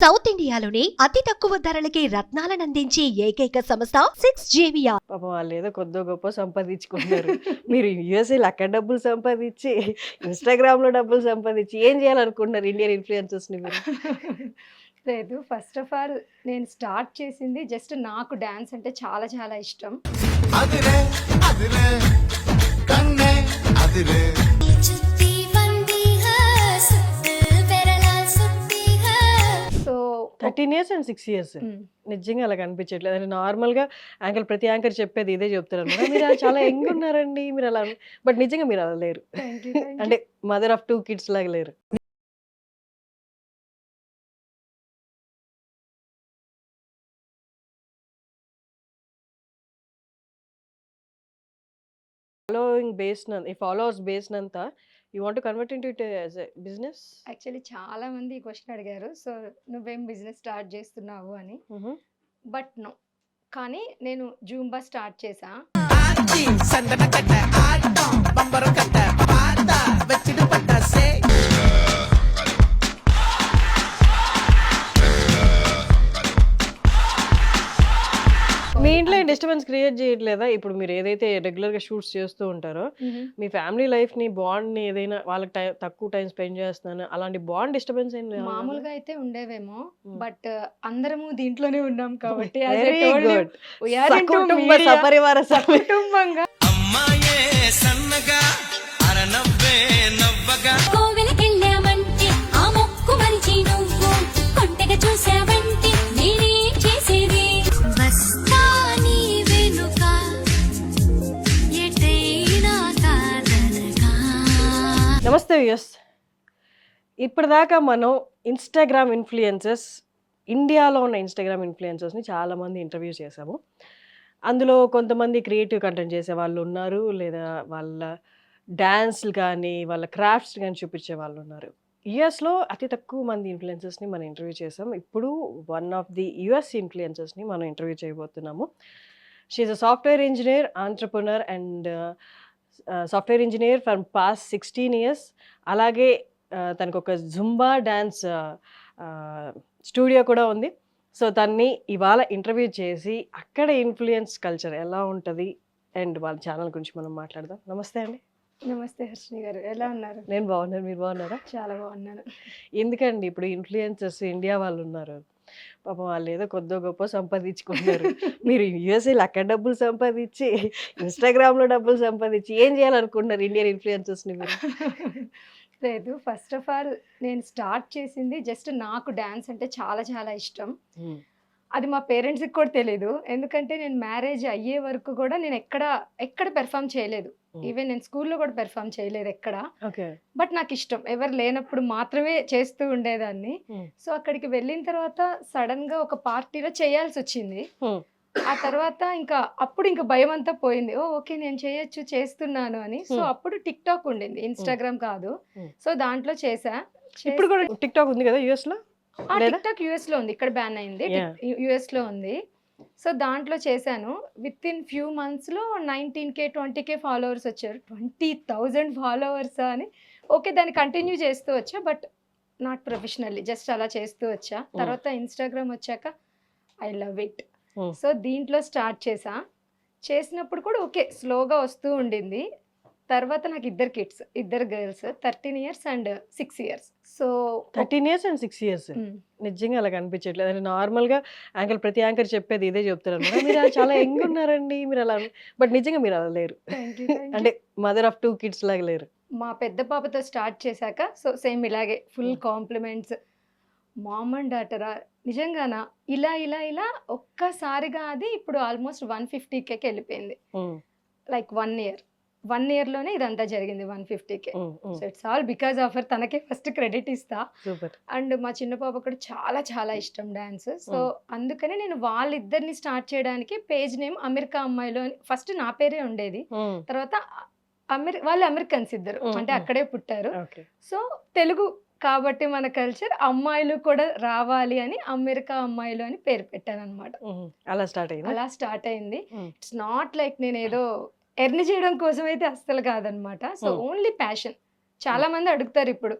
South ఇండియాలోని అతి తక్కువ ధరలకి రత్నాలనందించే ఏకైక సంస్థ 6JVR. పాపం వాళ్ళు ఏదో కొద్దో గొప్ప సంపాదించుకుంటున్నారు. మీరు యూఎస్ఏలో అక్కడ డబ్బులు సంపాదించి, ఇన్‌స్టాగ్రామ్‌లో డబ్బులు సంపాదించి ఏం చేయాలనుకుంటున్నారు ఇండియన్ ఇన్‌ఫ్లుయెన్సర్స్‌ని మీరు? లేదు. ఫస్ట్ ఆఫ్ ఆల్ నేను స్టార్ట్ చేసింది జస్ట్ నాకు డాన్స్ అంటే చాలా చాలా ఇష్టం. அதிரே அதிரே கண்ணே அதிரே సో 13 ఇయర్స్ అండ్ 6 ఇయర్స్. నిజంగా అలా కనిపించట్లేదు. అంటే నార్మల్‌గా ప్రతి యాంకర్ చెప్పేది ఇదే చెప్తారన్నమాట. మీరు అలా చాలా యంగ్ ఉన్నారండి. మీరు అలా బట్ నిజంగా మీరు అలా లేరు. Thank you. అంటే మదర్ ఆఫ్ 2 కిడ్స్ లాగా లేరు. ఈ ఫాలోవర్స్ బేస్‌నంతా you want to convert into it as a business? Actually చాలా మంది ఈ క్వశ్చన్ అడిగారు. సో నువ్వేం బిజినెస్ స్టార్ట్ చేస్తున్నావు అని. But no. కానీ నేను జూంబా స్టార్ట్ చేశా. சந்தன கட்ட ஆட்டம் பம்பரம் கட்ட பாட்டா வச்சிடு பட்டாசே మీ ఇంట్లో డిస్టర్బెన్స్ క్రియేట్ చేయట్లేదా? ఇప్పుడు మీరు ఏదైతే రెగ్యులర్‌గా షూట్స్ చేస్తూ ఉంటారో, మీ ఫ్యామిలీ లైఫ్‌ని, బాండ్‌ని ఏదైనా వాళ్ళకి తక్కువ టైం స్పెండ్ చేస్తున్నాను అలాంటి బాండ్ డిస్టర్బెన్స్ ఏం లేదా? మామూలుగా అయితే ఉండేవేమో. బట్ అందరము దీంట్లోనే ఉన్నాం కాబట్టి వెరీ గుడ్. సకుటుంబ సపరివార కుటుంబంగా అమ్మాయే సన్నగా అరనవ్వే నవ్వగా కోవెలకెళ్ళామంటే ఆ మొక్కు మరిచి నువ్వు కొంటెగా చూసావంటే నేనే చేసేది వస్తా నీ వెనుక ఎటైనా కాదనగా. నమస్తే వ్యూయర్స్. ఇప్పటిదాకా మనం ఇన్‌స్టాగ్రామ్ ఇన్‌ఫ్లుయెన్సర్స్, ఇండియాలో ఉన్న ఇన్‌స్టాగ్రామ్ ఇన్‌ఫ్లుయెన్సర్స్‌ని చాలామంది ఇంటర్వ్యూ చేశాము. అందులో కొంతమంది క్రియేటివ్ కంటెంట్ చేసేవాళ్ళు ఉన్నారు. లేదా వాళ్ళ డాన్స్‌లు కానీ, వాళ్ళ క్రాఫ్ట్స్ కానీ చూపించే వాళ్ళు ఉన్నారు. యూఎస్‌లో అతి తక్కువ మంది ఇన్‌ఫ్లుయెన్సర్స్‌ని మనం ఇంటర్వ్యూ చేసాం. ఇప్పుడు వన్ ఆఫ్ ది యూఎస్ ఇన్‌ఫ్లుయెన్సర్స్‌ని మనం ఇంటర్వ్యూ చేయబోతున్నాము. She is a software engineer, entrepreneur and software engineer for past 16 years. అలాగే తనకొక జుంబా డాన్స్ స్టూడియో కూడా ఉంది. సో తన్ని ఇవాళ ఇంటర్వ్యూ చేసి అక్కడ ఇన్‌ఫ్లుయెన్స్ కల్చర్ ఎలా ఉంటది అండ్ వాళ్ళ ఛానల్ గురించి మనం మాట్లాడదాం. నమస్తే అండి. నమస్తే హర్షిని గారు, ఎలా ఉన్నారు? నేను బాగున్నాను. మీరు బాగున్నారా? చాలా బాగున్నాను. ఎందుకండి ఇప్పుడు ఇన్‌ఫ్లుయెన్సర్స్ ఇండియా వాళ్ళు ఉన్నారు. పాపం వాళ్ళు ఏదో కొద్దో గొప్ప సంపాదించుకుంటున్నారు. మీరు యూఎస్ఏలో అక్కడ డబ్బులు సంపాదించి, ఇన్‌స్టాగ్రామ్‌లో డబ్బులు సంపాదించి ఏం చేయాలనుకుంటున్నారు ఇండియన్ ఇన్‌ఫ్లుయెన్సర్స్‌ని మీరు? లేదు. ఫస్ట్ ఆఫ్ ఆల్ నేను స్టార్ట్ చేసింది జస్ట్ నాకు డాన్స్ అంటే చాలా చాలా ఇష్టం. అది మా పేరెంట్స్‌కి కూడా తెలీదు. ఎందుకంటే నేను మ్యారేజ్ అయ్యే వరకు కూడా నేను ఎక్కడ పెర్ఫార్మ్ చేయలేదు. ఈవెన్ నేను స్కూల్‌లో కూడా పెర్ఫార్మ్ చేయలేదు ఎక్కడ. ఓకే. బట్ నాకు ఇష్టం. ఎవరు లేనప్పుడు మాత్రమే చేస్తూ ఉండేదాన్ని. సో అక్కడికి వెళ్ళిన తర్వాత సడన్‌గా ఒక పార్టీలో చేయాల్సొచ్చింది. ఆ తర్వాత అప్పుడు భయం అంతా పోయింది. ఓకే నేను చేయొచ్చు, చేస్తున్నాను అని. సో అప్పుడు టిక్ టాక్ ఉండింది, ఇన్‌స్టాగ్రామ్ కాదు. సో దాంట్లో చేశా. ఇప్పుడు కూడా టిక్ టాక్ ఉంది కదా యూఎస్‌లో? లేదా? టిక్ టాక్ యూఎస్‌లో ఉంది. ఇక్కడ బ్యాన్ అయింది. Yeah. యూఎస్‌లో ఉంది. సో దాంట్లో చేశాను. విత్ ఇన్ ఫ్యూ మంత్స్‌లో 19K 20K ఫాలోవర్స్ వచ్చారు. 20,000 ఫాలోవర్స్ అని. ఓకే దాన్ని కంటిన్యూ చేస్తూ వచ్చా. బట్ నాట్ ప్రొఫెషనల్లీ, జస్ట్ అలా చేస్తూ వచ్చా. తర్వాత ఇన్‌స్టాగ్రామ్ వచ్చాక ఐ లవ్ ఇట్. సో దీంట్లో స్టార్ట్ చేసినప్పుడు కూడా ఓకే స్లోగా వస్తూ ఉండింది. తర్వాత నాకు ఇద్దరు girls 13 years and 6 years. So 13 years and 6 years. నిజంగా అలా కనిపించట్లేదు. అంటే నార్మల్‌గా ప్రతి యాంకర్ చెప్పేది ఇదే చెప్తారన్నమాట. మీరు అలా చాలా యంగ్ ఉన్నారండి. మీరు అలా బట్ నిజంగా మీరు అలా లేరు. అంటే మదర్ ఆఫ్ 2 కిడ్స్ లాగా లేరు. మా పెద్ద పాపతో స్టార్ట్ చేశాక సో సేమ్ ఇలాగే ఫుల్ కాంప్లిమెంట్స్. మామ్ అండ్ డాటరా నిజంగానా ఇలా ఒక్కసారిగా అది ఇప్పుడు ఆల్మోస్ట్ 150Kకి వెళ్ళిపోయింది. లైక్ 1 ఇయర్లోనే ఇదంతా జరిగింది 150K. So it's all because of her. తనకే ఫస్ట్ క్రెడిట్ ఇస్తా. సూపర్. అండ్ మా చిన్న పాప కూడా చాలా చాలా ఇష్టం డాన్స్. సో అందుకని నేను వాళ్ళిద్దరిని స్టార్ట్ చేయడానికి పేజ్ నేమ్ అమెరికా అమ్మాయిలు అని ఫస్ట్ నా పేరే ఉండేది. తర్వాత వాళ్ళు అమెరికన్స్ ఇద్దరు, అంటే అక్కడే పుట్టారు. సో తెలుగు కాబట్టి మన కల్చర్ అమ్మాయిలు కూడా రావాలి అని అమెరికా అమ్మాయిలు అని పేరు పెట్టాను అనమాట. అలా స్టార్ట్ అయింది. ఇట్స్ నాట్ లైక్ నేను ఏదో ఎర్న్ చేయడం కోసం అయితే అస్సలు కాదనమాట. So only passion. చాలా మంది అడుగుతారు ఇప్పుడు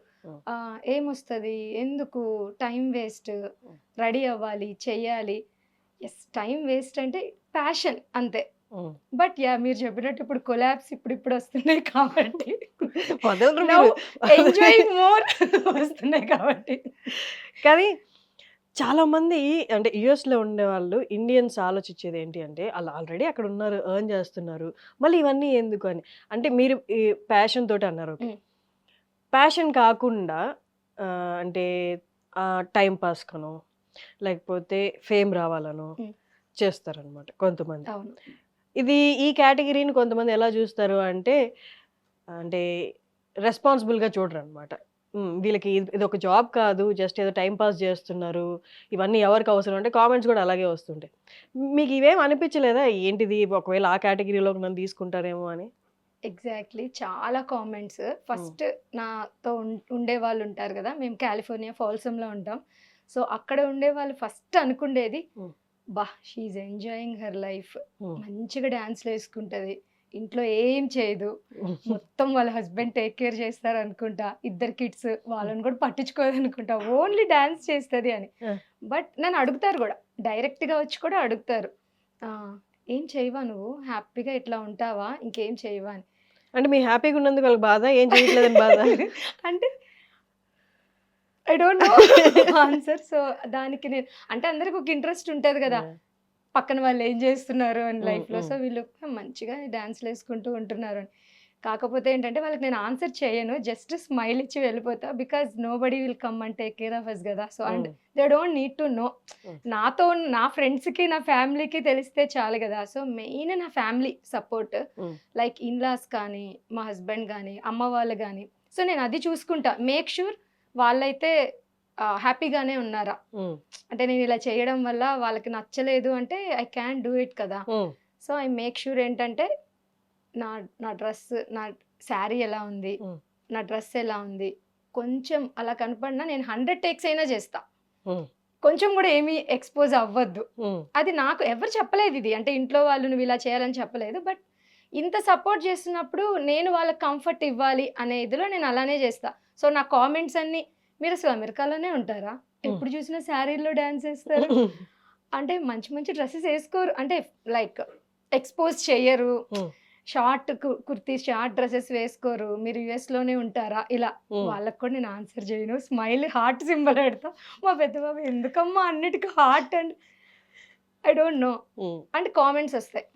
ఏమొస్తుంది, ఎందుకు టైం వేస్ట్, రెడీ అవ్వాలి, చెయ్యాలి. ఎస్, టైం వేస్ట్ అంటే ప్యాషన్ అంతే. బట్ మీరు చెప్పినట్టు ఇప్పుడు కొలాబ్స్ ఇప్పుడు వస్తున్నాయి కాబట్టి వదలరు నౌ మీరు. ఎంజాయ్ మోర్ వస్తున్నాయి కాబట్టి. కానీ చాలా మంది అంటే యుఎస్లో ఉండేవాళ్ళు ఇండియన్స్ ఆలోచించేది ఏంటి అంటే వాళ్ళు ఆల్రెడీ అక్కడ ఉన్నారు, ఎర్న్ చేస్తున్నారు, మళ్ళీ ఇవన్నీ ఎందుకు అని. అంటే మీరు ఈ ప్యాషన్ తోటి అన్నారు, ఓకే. Mm. ప్యాషన్ కాకుండా అంటే టైం పాస్ కనో లేకపోతే ఫేమ్ రావాలనో Mm. చేస్తారనమాట కొంతమంది. అవును. ఇది ఈ కేటగిరీని కొంతమంది ఎలా చూస్తారు అంటే అంటే రెస్పాన్సిబుల్గా చూడరు అనమాట. వీళ్ళకి ఇది ఒక జాబ్ కాదు, జస్ట్ ఏదో టైం పాస్ చేస్తున్నారు, ఇవన్నీ ఎవరికి అవసరం అంటే కామెంట్స్ కూడా అలాగే వస్తుంటాయి. మీకు ఇవేం అనిపించలేదా ఏంటిది ఒకవేళ ఆ కేటగిరీలోకి నన్ను తీసుకుంటారేమో అని? ఎగ్జాక్ట్లీ, చాలా కామెంట్స్. ఫస్ట్ నాతో ఉండే వాళ్ళు ఉంటారు కదా, మేము కాలిఫోర్నియా ఫాల్సంలో ఉంటాం. సో అక్కడ ఉండే వాళ్ళు ఫస్ట్ అనుకుండేది, Mm. బా she enjoying her life, Mm. మంచిగా డ్యాన్స్లు వేసుకుంటుంది, ఇంట్లో ఏం చేయదు, మొత్తం వాళ్ళ హస్బెండ్ టేక్ కేర్ చేస్తారు అనుకుంటా, 2 కిడ్స్, వాళ్ళని కూడా పట్టించుకోదు అనుకుంటా, ఓన్లీ డ్యాన్స్ చేస్తుంది అని. బట్ నన్ను అడుగుతారు కూడా, డైరెక్ట్గా వచ్చి కూడా అడుగుతారు, "ఆ, ఏం చేయవా నువ్వు, హ్యాపీగా ఇట్లా ఉంటావా, ఇంకేం చేయవా" అని. అంటే మీ హ్యాపీగా ఉన్నందుకు వాళ్ళకి బాధ, ఏం చేయట్లేదని బాధ? అంటే I don't know answer. So దానికి నేను అంటే అందరికి ఒక ఇంట్రెస్ట్ ఉంటుంది కదా, పక్కన వాళ్ళు ఏం చేస్తున్నారు అని లైఫ్లో. సో వీళ్ళు మంచిగా డ్యాన్స్లు వేసుకుంటూ ఉంటున్నారు అని. కాకపోతే ఏంటంటే వాళ్ళకి నేను ఆన్సర్ చేయను, జస్ట్ స్మైల్ ఇచ్చి వెళ్ళిపోతా, because nobody will come and take care of us కదా. So and they don't need to know. నాతో నా ఫ్రెండ్స్కి నా ఫ్యామిలీకి తెలిస్తే చాలు కదా. సో మెయిన్ నా ఫ్యామిలీ సపోర్ట్, లైక్ ఇన్లాస్ కానీ మా హస్బెండ్ కానీ అమ్మ వాళ్ళు కానీ. సో నేను అది చూసుకుంటా, మేక్ షూర్ వాళ్ళైతే హ్యాపీగానే ఉన్నారా. అంటే నేను ఇలా చేయడం వల్ల వాళ్ళకి నచ్చలేదు అంటే ఐ క్యాన్ డూ ఇట్ కదా. సో ఐ మేక్ షూర్ ఏంటంటే నా డ్రెస్, నా శారీ ఎలా ఉంది, నా డ్రెస్ ఎలా ఉంది, కొంచెం అలా కనపడినా నేను 100 టేక్స్ అయినా చేస్తా, కొంచెం కూడా ఏమీ ఎక్స్పోజ్ అవ్వద్దు. అది నాకు ఎవరు చెప్పలేదు ఇది, అంటే ఇంట్లో వాళ్ళు నువ్వు ఇలా చేయాలని చెప్పలేదు. బట్ ఇంత సపోర్ట్ చేస్తున్నప్పుడు నేను వాళ్ళకి కంఫర్ట్ ఇవ్వాలి అనే ఇదిలో నేను అలానే చేస్తా. సో నా కామెంట్స్ అన్నీ, మీరు అసలు అమెరికాలోనే ఉంటారా, ఎప్పుడు చూసినా శారీలో డ్యాన్స్ వేస్తారు, అంటే మంచి మంచి డ్రెస్సెస్ వేసుకోరు, అంటే లైక్ ఎక్స్పోజ్ చెయ్యరు, షార్ట్ కుర్తీ షార్ట్ డ్రెస్సెస్ వేసుకోరు, మీరు యుఎస్లోనే ఉంటారా, ఇలా వాళ్ళకి కూడా నేను ఆన్సర్ చేయను, స్మైల్ హార్ట్ సింబల్ పెడతా. మా పెద్ద బాబు ఎందుకమ్మా అన్నిటికీ heart and I don't know అంటే కామెంట్స్ వస్తాయి,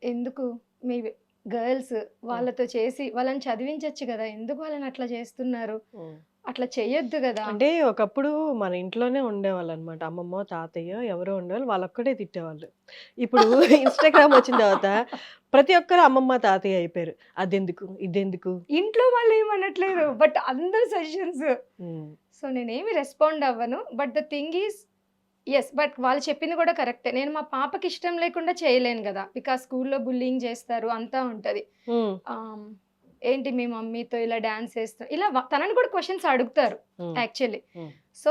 ఎందుకు మీ గర్ల్స్ వాళ్ళతో చేసి వాళ్ళని చదివించవచ్చు కదా, ఎందుకు వాళ్ళని అట్లా చేస్తున్నారు, అట్లా చేయొద్దు కదా. అంటే ఒకప్పుడు మన ఇంట్లోనే ఉండేవాళ్ళు అనమాట, అమ్మమ్మ తాతయ్య ఎవరో ఉండేవాళ్ళు, వాళ్ళొక్కడే తిట్టేవాళ్ళు. ఇప్పుడు ఇన్స్టాగ్రామ్ వచ్చిన తర్వాత ప్రతి ఒక్కరు అమ్మమ్మ తాతయ్య అయిపోయారు, అదెందుకు ఇదెందుకు. ఇంట్లో వాళ్ళు ఏమనట్లేదు, బట్ అందరు సజెషన్స్. సో నేనేమి రెస్పాండ్ అవ్వను. But the thing is yes, but వాళ్ళు చెప్పింది కూడా కరెక్టే. నేను మా పాపకి ఇష్టం లేకుండా చేయలేను కదా, బికాస్ స్కూల్లో బుల్లింగ్ చేస్తారు, అంతా ఉంటుంది. ఏంటి మీ మమ్మీతో ఇలా డ్యాన్స్ వేస్తా, ఇలా తనని కూడా క్వశ్చన్స్ అడుగుతారు యాక్చువల్లీ. సో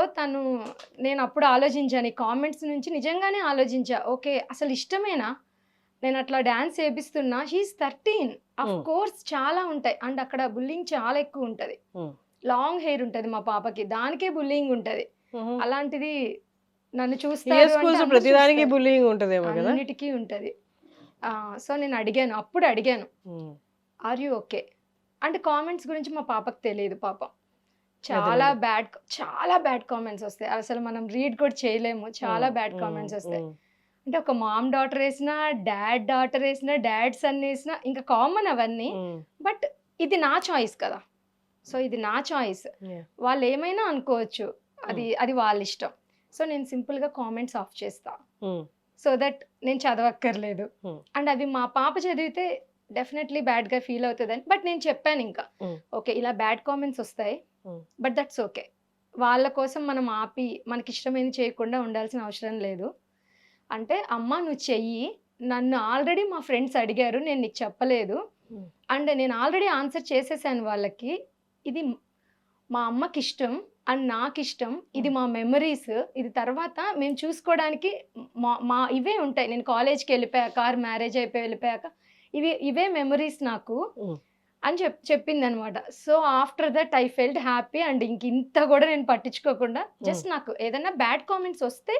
నేను అప్పుడు ఆలోచించాను, ఈ కామెంట్స్ నుంచి నిజంగానే ఆలోచించా, ఓకే అసలు ఇష్టమేనా, నేను అట్లా డ్యాన్స్ వేపిస్తున్నా, షీఈస్ 13, అఫ్ కోర్స్ చాలా ఉంటాయి, అండ్ అక్కడ బుల్లింగ్ చాలా ఎక్కువ ఉంటుంది, లాంగ్ హెయిర్ ఉంటుంది మా పాపకి, దానికే బుల్లింగ్ ఉంటుంది. అలాంటిది నన్ను చూస్తారు, ప్రతిదానికి బుల్లింగ్ ఉంటదేమో కదా, అన్నిటికీ ఉంటుంది. సో నేను అప్పుడు అడిగాను ఆర్ యూ ఓకే అంటే, కామెంట్స్ గురించి మా పాపకు తెలియదు పాపం, చాలా బ్యాడ్ కామెంట్స్ వస్తాయి, అసలు మనం రీడ్ కూడా చేయలేము, చాలా బ్యాడ్ కామెంట్స్ వస్తాయి. అంటే ఒక మామ్ డాటర్ వేసినా, డాడ్ డాటర్ వేసినా, డాడ్ సన్ వేసినా ఇంకా కామన్ అవన్నీ. బట్ ఇది నా చాయిస్ కదా, సో ఇది నా చాయిస్, వాళ్ళు ఏమైనా అనుకోవచ్చు, అది వాళ్ళ ఇష్టం. సో నేను సింపుల్గా కామెంట్స్ ఆఫ్ చేస్తా, సో దట్ నేను చదవక్కర్లేదు. అండ్ అవి మా పాప చదివితే డెఫినెట్లీ బ్యాడ్గా ఫీల్ అవుతుందని. బట్ నేను చెప్పాను ఇంకా, ఓకే ఇలా బ్యాడ్ కామెంట్స్ వస్తాయి, బట్ దట్స్ ఓకే, వాళ్ళ కోసం మనం ఆపి మనకి ఇష్టమైనది చేయకుండా ఉండాల్సిన అవసరం లేదు. అంటే అమ్మ నువ్వు చెయ్యి, నన్ను ఆల్రెడీ మా ఫ్రెండ్స్ అడిగారు, నేను నీకు చెప్పలేదు, అండ్ నేను ఆల్రెడీ ఆన్సర్ చేసేసాను వాళ్ళకి, ఇది మా అమ్మకి ఇష్టం అండ్ నాకు ఇష్టం, ఇది మా మెమరీస్, ఇది తర్వాత మేము చూసుకోవడానికి మా ఇవే ఉంటాయి. నేను కాలేజ్కి వెళ్ళిపోయాక, మ్యారేజ్ అయిపోయి వెళ్ళిపోయాక ఇవే మెమరీస్ నాకు, అని చెప్పింది అనమాట. So after that I felt happy and ఇంత కూడా నేను పట్టించుకోకుండా జస్ట్ నాకు ఏదైనా బ్యాడ్ కామెంట్స్ వస్తే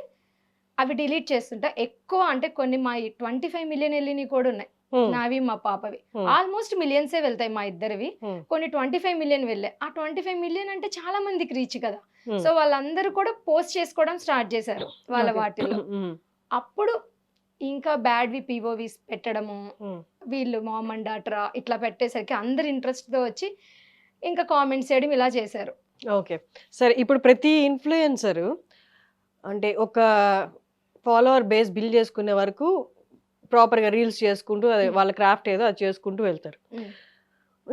అవి డిలీట్ చేస్తుంటా. ఎక్కువ అంటే కొన్ని మా 25 మిలియన్ వెళ్ళినవి కూడా ఉన్నాయి, నావి మా పాపవి. ఆల్మోస్ట్ మిలియన్సే వెళ్తాయి మా ఇద్దరివి. కొన్ని 25 మిలియన్ వెళ్ళాయి. ఆ 25 మిలియన్ అంటే చాలా మందికి రీచ్ కదా. సో వాళ్ళందరూ కూడా పోస్ట్ చేసుకోవడం స్టార్ట్ చేశారు వాళ్ళ వాటిల్లో. అప్పుడు ఇంకా బ్యాడ్వి పిఓవిస్ పెట్టడము, వీళ్ళు మామ్ అండ్ డాటరా ఇట్లా పెట్టేసరికి అందరు ఇంట్రెస్ట్తో వచ్చి ఇంకా కామెంట్స్ చేయడం ఇలా చేశారు. ఓకే, సరే. ఇప్పుడు ప్రతి ఇన్ఫ్లుయెన్సరు అంటే ఒక ఫాలోవర్ బేస్ బిల్డ్ చేసుకునే వరకు ప్రాపర్గా రీల్స్ చేసుకుంటూ అదే వాళ్ళ క్రాఫ్ట్ ఏదో అది చేసుకుంటూ వెళ్తారు.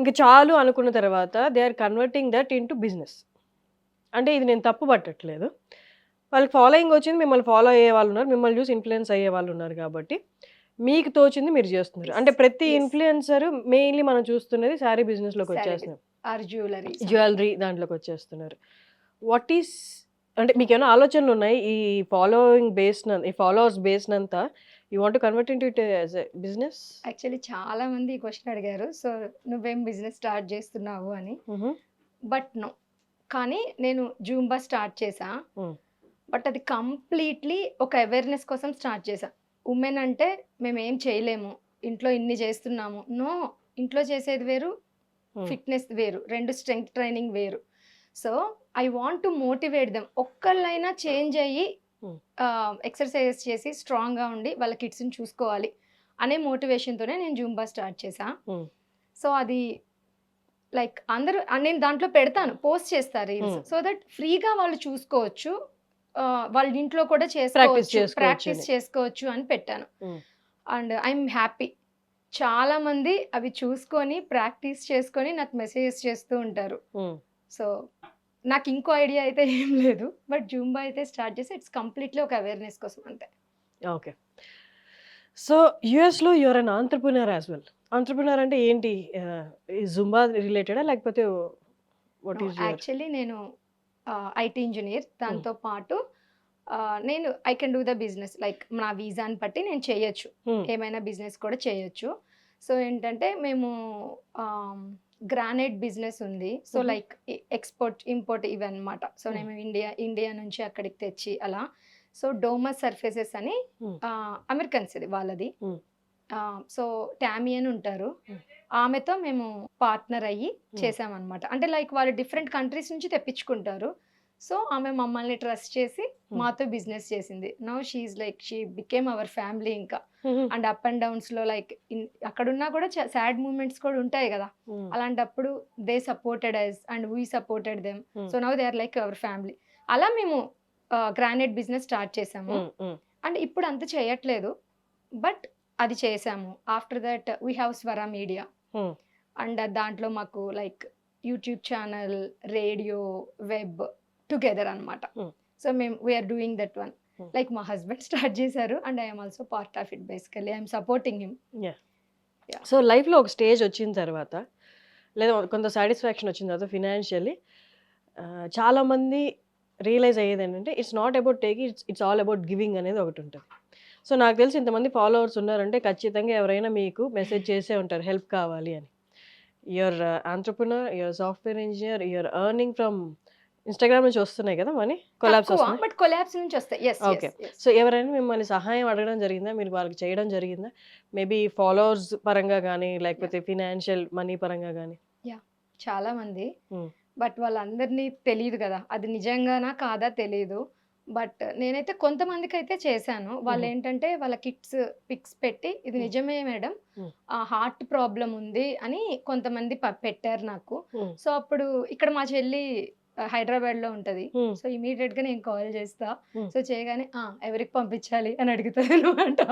ఇంకా చాలు అనుకున్న తర్వాత they are converting that into business. అంటే ఇది నేను తప్పు పట్టట్లేదు, వాళ్ళకి ఫాలోయింగ్ వచ్చింది, మిమ్మల్ని ఫాలో అయ్యే వాళ్ళు ఉన్నారు, మిమ్మల్ని చూసి ఇన్ఫ్లుయెన్స్ అయ్యే వాళ్ళు ఉన్నారు, కాబట్టి మీకు తోచింది మీరు చేస్తున్నారు. అంటే ప్రతి ఇన్ఫ్లుయెన్సర్ మెయిన్లీ మనం చూస్తున్నది శారీ బిజినెస్లోకి వచ్చేస్తున్నారు, ఆర్ జ్యువెలరీ దాంట్లోకి వచ్చేస్తున్నారు. వాట్ ఈస్ అంటే మీకు ఏమైనా ఆలోచనలు ఉన్నాయి ఈ ఫాలోయింగ్ బేస్ ఈ ఫాలోవర్స్ బేస్ అంతా you want to convert into it as a business? Actually చాలా మంది ఈ క్వశ్చన్ అడిగారు, సో నువ్వేం బిజినెస్ స్టార్ట్ చేస్తున్నావు అని. బట్ నో, కానీ నేను జూంబా స్టార్ట్ చేసా. బట్ అది కంప్లీట్లీ ఒక అవేర్నెస్ కోసం స్టార్ట్ చేసా. ఉమెన్ అంటే మేము ఏం చేయలేము, ఇంట్లో ఇన్ని చేస్తున్నాము. నో, ఇంట్లో చేసేది వేరు, ఫిట్నెస్ వేరు, రెండు స్ట్రెంగ్త్ ట్రైనింగ్ వేరు. So I want to motivate them. ఒక్కళ్ళైనా చేంజ్ అయ్యి ఎక్సర్సైజెస్ చేసి స్ట్రాంగ్గా ఉండి వాళ్ళ కిడ్స్ని చూసుకోవాలి అనే మోటివేషన్తోనే నేను జూంబా స్టార్ట్ చేసా. సో అది లైక్ అందరూ నేను దాంట్లో పెడతాను, పోస్ట్ చేస్తారు రీల్స్, సో దట్ ఫ్రీగా వాళ్ళు చూసుకోవచ్చు, వాళ్ళ ఇంట్లో కూడా చేసుకోవచ్చు, ప్రాక్టీస్ చేసుకోవచ్చు అని పెట్టాను. అండ్ ఐఎమ్ హ్యాపీ, చాలా మంది అవి చూసుకొని ప్రాక్టీస్ చేసుకొని నాకు మెసేజెస్ చేస్తూ ఉంటారు. సో నాకు ఇంకో ఐడియా అయితే ఏం లేదు, బట్ జూంబా అయితే స్టార్ట్ చేసి ఇట్స్ కంప్లీట్లీ ఒక అవేర్నెస్ కోసం అంతే. ఓకే, సో యూఎస్లో your an entrepreneur as well. Entrepreneur అంటే ఏంటి, జుంబా రిలేటెడా లేకపోతే వాట్ ఈస్? యాక్చువల్లీ నేను ఐటీ ఇంజనీర్, దాంతో పాటు నేను I can do the business, like నా వీసాని బట్టి నేను చేయొచ్చు, ఏమైనా బిజినెస్ కూడా చేయొచ్చు. సో ఏంటంటే మేము గ్రానైట్ బిజినెస్ ఉంది, సో లైక్ ఎక్స్పోర్ట్ ఇంపోర్ట్ ఇవి అనమాట. సో నేను ఇండియా నుంచి అక్కడికి తెచ్చి అలా. సో డోమస్ సర్ఫేసెస్ అని అమెరికన్స్ ఇది వాళ్ళది. సో టామీ అని ఉంటారు, ఆమెతో మేము పార్ట్నర్ అయ్యి చేసామన్నమాట. అంటే లైక్ వాళ్ళు డిఫరెంట్ కంట్రీస్ నుంచి తెప్పించుకుంటారు. సో ఆమె మమ్మల్ని ట్రస్ట్ చేసి మాతో బిజినెస్ చేసింది. Now she like she became our family. ఇంకా అండ్ అప్ అండ్ డౌన్స్లో లైక్ అక్కడున్నా కూడా సాడ్ మూమెంట్స్ కూడా ఉంటాయి కదా, అలాంటప్పుడు they supported us and we supported them. So now they are like our family. అలా మేము గ్రానైట్ బిజినెస్ స్టార్ట్ చేసాము. అండ్ ఇప్పుడు అంత చేయట్లేదు, బట్ అది చేసాము. After that we have Swara media, and దాంట్లో మాకు like YouTube channel, radio, web together అనమాట. సో మేము we are doing that one. Like మా హస్బెండ్ స్టార్ట్ చేశారు and I'm also part of it. Basically I'm supporting him. So లైఫ్లో ఒక stage వచ్చిన తర్వాత లేదా కొంత సాటిస్ఫాక్షన్ వచ్చిన తర్వాత ఫినాన్షియల్లీ చాలామంది రియలైజ్ అయ్యేది ఏంటంటే it's not about taking, it's all about giving అనేది ఒకటి ఉంటుంది. సో నాకు తెలిసి ఇంతమంది ఫాలోవర్స్ ఉన్నారంటే ఖచ్చితంగా ఎవరైనా మీకు మెసేజ్ చేసే ఉంటారు హెల్ప్ కావాలి అని. Your entrepreneur, your software engineer, your earning from Instagram నుంచి వస్తున్నాయి కదా మనీ, కొలాబ్స్ వస్తున్నాయి, బట్ కొలాబ్స్ నుంచి వస్తాయి. ఓకే. సో ఎవరైనా మిమ్మల్ని సహాయం అడగడం జరిగిందా, మీరు వాళ్ళకి చేయడం జరిగిందా? మేబీ ఫాలోవర్స్ పరంగా కానీ లేకపోతే ఫినాన్షియల్ మనీ పరంగా కానీ? చాలా మంది, బట్ వాళ్ళందరినీ తెలియదు కదా, అది నిజంగానా కాదా తెలియదు. బట్ నేనైతే కొంతమందికి అయితే చేశాను. వాళ్ళు ఏంటంటే వాళ్ళ కిడ్స్ పిక్స్ పెట్టి ఇది నిజమే మేడం, హార్ట్ ప్రాబ్లం ఉంది అని కొంతమంది పెట్టారు నాకు. సో అప్పుడు ఇక్కడ మా చెల్లి హైదరాబాద్ లో ఉంటది, సో ఇమీడియట్ గా నేను కాల్ చేస్తా. సో చేయగానే ఎవరికి పంపించాలి అని అడుగుతాను అనమాట.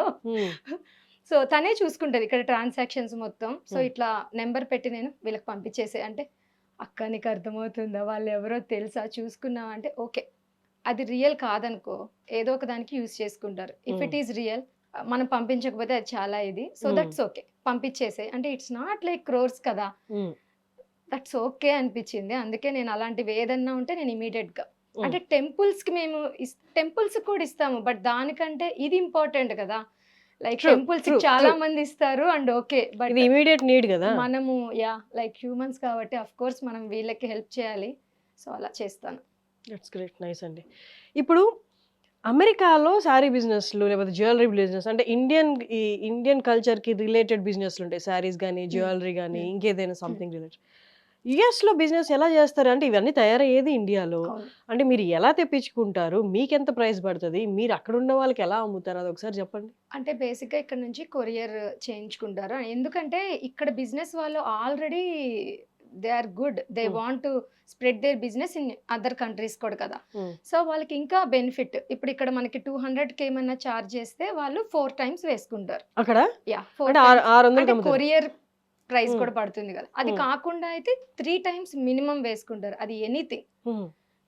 సో తనే చూసుకుంటది ఇక్కడ ట్రాన్సాక్షన్స్ మొత్తం. సో ఇట్లా నెంబర్ పెట్టి నేను వీళ్ళకి పంపించేసే అంటే, అక్క నీకు అర్థమవుతుందా, వాళ్ళు ఎవరో తెలుసా, చూసుకున్నావా అంటే ఓకే. అది రియల్ కాదనుకో ఏదో ఒక దానికి యూజ్ చేసుకుంటారు. ఇఫ్ ఇట్ ఈస్ రియల్ మనం పంపించకపోతే అది చాలా ఇది. సో దట్స్ ఓకే, పంపించేసే అంటే ఇట్స్ నాట్ లైక్ క్రోర్స్ కదా, దట్స్ ఓకే అనిపించింది. అందుకే నేను అలాంటివి ఏదన్నా ఉంటే నేను ఇమీడియట్ గా అంటే టెంపుల్స్ కి మేము టెంపుల్స్ కూడా ఇస్తాము, బట్ దానికంటే ఇది ఇంపార్టెంట్ కదా. లైక్ True, టెంపుల్స్ true, చాలా true. మంది ఇస్తారు అండ్ ఓకే, బట్ ఇది ఇమీడియట్ నీడ్ కదా. మనము లైక్ హ్యూమన్స్ కాబట్టి అఫ్ కోర్స్ మనం వీళ్ళకి హెల్ప్ చేయాలి. సో అలా చేస్తాను. దట్స్ గ్రేట్, నైస్ అండి. ఇప్పుడు అమెరికాలో శారీ బిజినెస్లు లేకపోతే జ్యువెలరీ బిజినెస్ అంటే ఇండియన్ కల్చర్కి రిలేటెడ్ బిజినెస్లు ఉంటాయి. శారీస్ కానీ జ్యువెలరీ కానీ ఇంకేదైనా సంథింగ్ రిలేటెడ్. యుఎస్లో బిజినెస్ ఎలా చేస్తారు అంటే ఇవన్నీ తయారయ్యేది ఇండియాలో. అవును. అంటే మీరు ఎలా తెప్పించుకుంటారు, మీకు ఎంత ప్రైస్ పడుతుంది, మీరు అక్కడ ఉన్న వాళ్ళకి ఎలా అమ్ముతారు, అది ఒకసారి చెప్పండి. అంటే బేసిక్గా ఇక్కడ నుంచి కొరియర్ చేయించుకుంటారు. ఎందుకంటే ఇక్కడ బిజినెస్ వాళ్ళు already they are good, they want to spread their business in other countries కూడా కదా. సో వాళ్ళకి ఇంకా బెనిఫిట్. ఇప్పుడు ఇక్కడ మనకి 200K ఏమన్నా చార్జ్ చేస్తే వాళ్ళు 4 times వేసుకుంటారు. అక్కడ యా, అంటే 600 అమ్ముతారు. Courier price Hmm. కూడా పడుతుంది కదా. అది Hmm. కాకుండా అయితే 3 times మినిమం వేసుకుంటారు. అది ఎనీథింగ్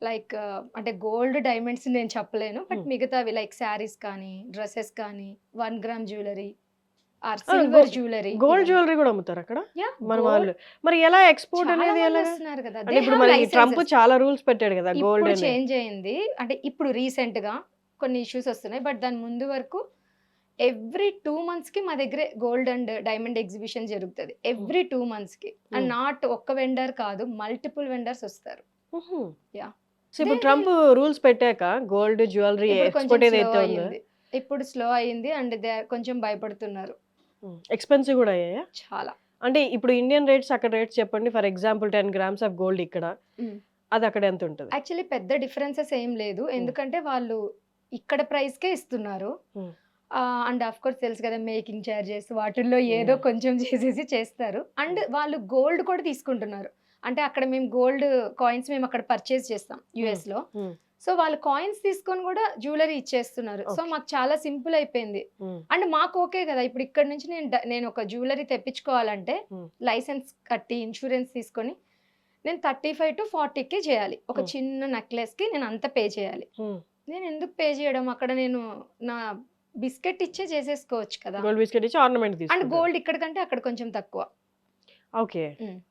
లైక్ అంటే గోల్డ్ డైమండ్స్ నేను చెప్పలేను, బట్ మిగతావి లైక్ శారీస్ కానీ డ్రెస్సెస్ కానీ 1 gram jewellery are silver jewellery. Gold jewellery కూడా అమ్ముతారు అక్కడ మన వాళ్ళు. మరి ఎలా ఎక్స్పోర్ట్ అనేది ఎలా వస్తున్నారు కదా. అంటే ఇప్పుడు మరి ట్రంప్ చాలా రూల్స్ పెట్టాడు కదా గోల్డ్ ఇప్పుడు అని. చేంజ్ అయింది. అంటే ఇప్పుడు రీసెంట్ గా కొన్ని ఇష్యూస్ వస్తున్నాయి, బట్ దాని ముందు వరకు ఎవ్రీ 2 months కి మా దగ్గర గోల్డ్ అండ్ డైమండ్ ఎగ్జిబిషన్ జరుగుతుంది. ఎవ్రీ 2 months కి. అండ్ నాట్ ఒక్క వెండర్ కాదు, మల్టిపుల్ వెండర్స్ వస్తారు. Yeah. సో ఇప్పుడు ట్రంప్ రూల్స్ పెట్టాక గోల్డ్ జ్యువెలరీ ఇప్పుడు ఎక్స్పోర్ట్ కొంచెం ఏదైతే slow ఉందో అయ్యింది. ఇప్పుడు స్లో అయ్యింది అండ్ కొంచెం భయపడుతున్నారు ఎక్స్పెన్సివ్ కూడా అయ్యాయా? చాలా. అంటే ఇప్పుడు ఇండియన్ రేట్స్ అక్కడ రేట్స్ చెప్పండి. For example 10 grams of gold ఇక్కడ, అది అక్కడ ఎంత ఉంటుంది? యాక్చువల్లీ పెద్ద డిఫరెన్సెస్ ఏం లేదు, ఎందుకంటే వాళ్ళు ఇక్కడ ప్రైస్కే ఇస్తున్నారు. అండ్ ఆఫ్ కోర్స్ తెలుసు కదా, మేకింగ్ చార్జెస్ వాటిల్లో ఏదో కొంచెం చేసేసి చేస్తారు. అండ్ వాళ్ళు గోల్డ్ కూడా తీసుకుంటున్నారు. అంటే అక్కడ మేము గోల్డ్ కాయిన్స్ మేము అక్కడ పర్చేస్ చేస్తాం US లో. సో వాళ్ళు కాయిన్స్ తీసుకొని కూడా జ్యువెలరీ ఇచ్చేస్తున్నారు. సో మాకు చాలా సింపుల్ అయిపోయింది. అండ్ మాకు ఓకే కదా, ఇప్పుడు ఇక్కడ నుంచి నేను ఒక జ్యువెలరీ తెప్పించుకోవాలంటే లైసెన్స్ కట్టి ఇన్సూరెన్స్ తీసుకొని నేను 35 to 40K చేయాలి. ఒక చిన్న నెక్లెస్ కి నేను అంత పే చేయాలి. నేను ఎందుకు పే చేయడం, అక్కడ నేను నా బిస్కెట్ ఇచ్చే చేసేసుకోవచ్చు కదా. గోల్డ్ బిస్కెట్ ఇచ్చి ఆర్నమెంట్ అండ్ తీసుకుంటారు. గోల్డ్ ఇక్కడ కంటే అక్కడ కొంచెం తక్కువ. ఓకే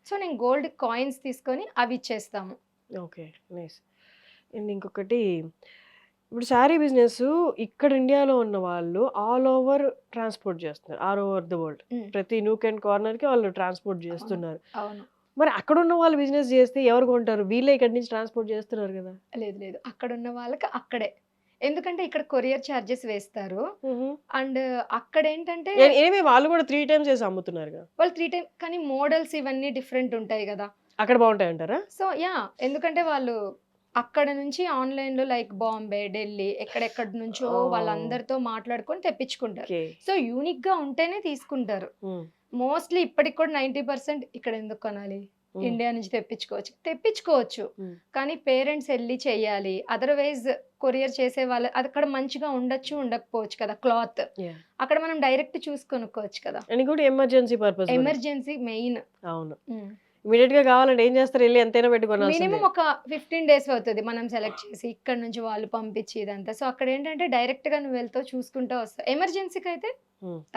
సో నేను గోల్డ్ కాయిన్స్ తీసుకొని అవి ఇచ్చేస్తాము. Okay nice. అండ్ ఇంకొకటి, ఇప్పుడు శారీ బిజినెస్ ఇక్కడ ఇండియాలో ఉన్న వాళ్ళు ఆల్ ఓవర్ ట్రాన్స్పోర్ట్ చేస్తున్నారు, ఆల్ ఓవర్ ద వరల్డ్. ప్రతి నూక్ అండ్ కార్నర్కి వాళ్ళు ట్రాన్స్పోర్ట్ చేస్తున్నారు. అవును. మరి అక్కడ ఉన్న వాళ్ళు బిజినెస్ చేస్తే ఎవరు కొంటారు? వీళ్ళే ఇక్కడి నుంచి ట్రాన్స్పోర్ట్ చేస్తున్నారు కదా. లేదు, అక్కడ ఉన్న వాళ్ళకి అక్కడే, ఎందుకంటే ఇక్కడ కొరియర్ చార్జెస్ వేస్తారు. అండ్ అక్కడ ఏంటంటే ఏమే వాళ్ళు కూడా 3 times చేసి అమ్ముతున్నారు కదా. వాళ్ళు 3 times, కానీ మోడల్స్ ఇవన్నీ డిఫరెంట్ ఉంటాయి కదా. అక్కడ బాగుంటాయి అంటారా? సో ఎందుకంటే వాళ్ళు అక్కడ నుంచి ఆన్లైన్ లో లైక్ బాంబే, ఢిల్లీ, ఎక్కడెక్కడ నుంచో వాళ్ళందరితో మాట్లాడుకొని తెప్పించుకుంటారు. సో యూనిక్ గా ఉంటేనే తీసుకుంటారు. మోస్ట్లీ ఇప్పటికి కూడా 90% ఇక్కడ ఎందుకు కొనాలి, ఇండియా నుంచి తెప్పించుకోవచ్చు. కానీ పేరెంట్స్ వెళ్ళి చెయ్యాలి. అదర్వైజ్ కొరియర్ చేసే వాళ్ళు అక్కడ మంచిగా ఉండొచ్చు, ఉండకపోవచ్చు కదా. క్లాత్ అక్కడ మనం డైరెక్ట్ చూసి కొనుక్కోవచ్చు కదా. Emergency purpose, emergency main. అవును. ఇమీడియట్ గా కావాలంటే ఏం చేస్తారు, వెళ్ళి ఎంతైనా పెట్టుకోవాలి. మినిమం ఒక 15 days అవుతుంది మనం సెలెక్ట్ చేసి, ఇక్కడ నుంచి వాళ్ళు పంపించి ఇదంతా. సో అక్కడ ఏంటంటే డైరెక్ట్ గా నువ్వు వెళ్తావు, చూసుకుంటూ వస్తావు. ఎమర్జెన్సీకి అయితే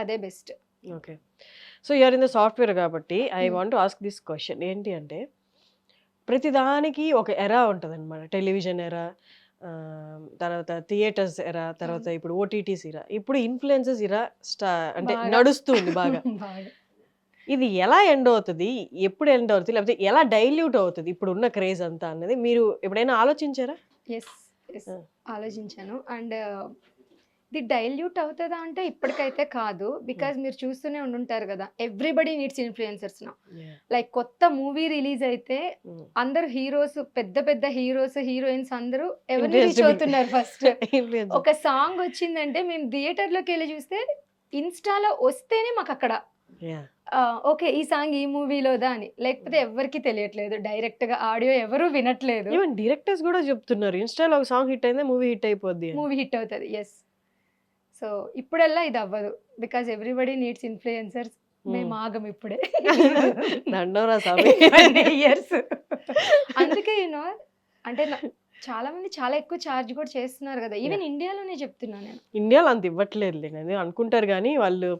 అదే best. Okay. So you're in the software కాబట్టి I want to ask this question. ఏంటి అంటే ప్రతిదానికి ఒక ఎరా ఉంటుంది అనమాట. టెలివిజన్ ఎరా, తర్వాత థియేటర్స్ ఎరా, తర్వాత ఇప్పుడు ఓటీటీస్ ఇరా, ఇప్పుడు ఇన్ఫ్లుయెన్సెస్ ఇరా అంటే నడుస్తుంది బాగా. ఇది ఎలా ఎండ్ అవుతుంది, ఎప్పుడు ఎండ్ అవుతుంది, లేకపోతే ఎలా డైల్యూట్ అవుతుంది ఇప్పుడు ఉన్న క్రేజ్ అంతా అన్నది మీరు ఎప్పుడైనా ఆలోచించారా? ఎస్ ఆలోచించాను. అండ్ ఇది డైల్యూట్ అవుతుందా అంటే ఇప్పటికైతే కాదు, బికాజ్ మీరు చూస్తూనే ఉండుంటారు కదా, ఎవ్రీబడి నీడ్స్ ఇన్ఫ్లుయెన్సర్స్ నా. లైక్ కొత్త మూవీ రిలీజ్ అయితే అందరు హీరోస్, పెద్ద పెద్ద హీరోస్, హీరోయిన్స్ అందరూ ఎవరిని రీచ్ అవుతున్నారు ఫస్ట్. ఒక సాంగ్ వచ్చిందంటే మేము థియేటర్ లోకి వెళ్ళి చూస్తే ఇన్స్టాలో వస్తేనే మాకు అక్కడ ఓకే ఈ సాంగ్ ఈ మూవీలోదా అని, లేకపోతే ఎవరికి తెలియట్లేదు. డైరెక్ట్ గా ఆడియో ఎవరు వినట్లేదు. ఈవెన్ డైరెక్టర్స్ కూడా చెప్తున్నారు ఇన్స్టాలో ఒక సాంగ్ హిట్ అయిందే మూవీ హిట్ అయిపోద్ది, మూవీ హిట్ అవుతుంది. ఎస్. సో ఇప్పుడల్లా ఇది అవ్వదు, బికాజ్ ఎవ్రీబడి నీడ్స్ ఇన్ఫ్లుయెన్సర్స్. మేము ఆగం ఇప్పుడే ఇయర్స్. అందుకే యూనో అంటే చాలా మంది చాలా ఎక్కువ ఛార్జ్ కూడా చేస్తున్నారు కదా. ఈవెన్ ఇండియాలోనే చెప్తున్నాను నేను. ఇండియాలో అంత ఇవ్వట్లేదు అనుకుంటారు, కానీ వాళ్ళు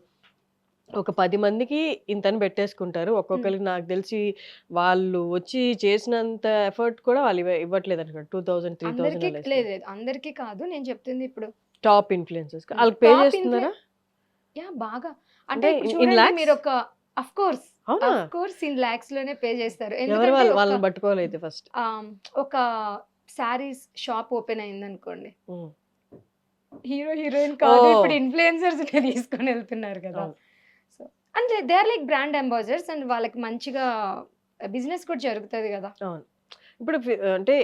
ఒక 10 మందికి ఇంతని పెట్టేసుకుంటారు. ఒక్కొక్కరికి నాకు తెలిసి వాళ్ళు వచ్చి చేసినంత ఎఫర్ట్ కూడా వాళ్ళు ఇవ్వట్లేదు అనుకుంటా. 2000, 3000 లేదు అందరికీ కాదు నేను చెప్తుంది. ఇప్పుడు టాప్ ఇన్ఫ్లుయెన్సర్స్ వాళ్ళకి పే చేస్తున్నారా? యా బాగా అంటే అంటే ఇప్పుడు in చూడండి lakhs? మీరు ఒక అఫ్ అవునా కోర్స్ ఇన్ లాక్స్ లోనే పే చేస్తారు. ఎవరు ఎందుకంటే వాళ్ళు ఒక వాళ్ళని పట్టుకోవాలైతే ఫస్ట్ ఒక శారీస్ షాప్ ఓపెన్ అయింది అనుకోండి, హీరో హీరోయిన్ కాదు, ఓ ఇప్పుడు ఇన్ఫ్లుయెన్సర్స్ తీసుకొని వెళ్తున్నారు కదా. అవును. సో అంటే they are like brand ambassadors and వాళ్ళకి మంచిగా బిజినెస్ కూడా జరుగుతుంది కదా. అవును ఇప్పుడు అంటే